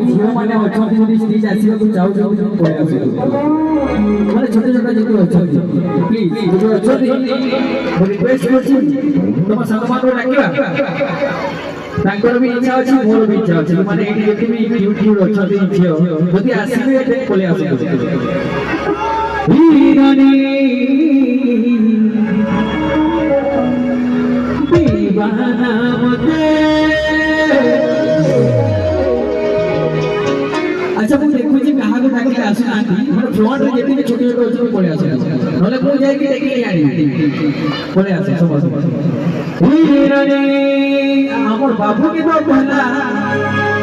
ଝିଅ ମାନେ ଅଛନ୍ତି ଯଦି ଷ୍ଟେଜ୍ ଆସିବାକୁ ଚାହୁଁଛନ୍ତି ପଳେଇ ଆସନ୍ତୁ ମାନେ ଛୋଟ ଛୋଟ ଯେତେ ଅଛନ୍ତି ପ୍ଲିଜ୍ ଯଦି ଅଛନ୍ତି ମୁଁ ରିକ୍ୱେଷ୍ଟ କରୁଛି ତମ ସାଙ୍ଗମାନଙ୍କୁ ଡାକିବା ତାଙ୍କର ବି ଇଚ୍ଛା ଅଛି ମୋର ବି ଇଚ୍ଛା ଅଛି ମାନେ ଏଇଠି ଯେତେ ବି କ୍ୟୁଟ୍ ଅଛନ୍ତି ଝିଅ ଯଦି ଆସିବେ ଏଠି ପଳେଇ ଆସନ୍ତୁ दीवाना मते अच्छा मु देखु जे कहा को डाके आसी आंटी हमर फ्रंट रे जेते छोटे छोटे अछि पळे आसे नले मु जाई के देखि आनी पळे आसे सब हीरानी हमर बाबू के तो कहला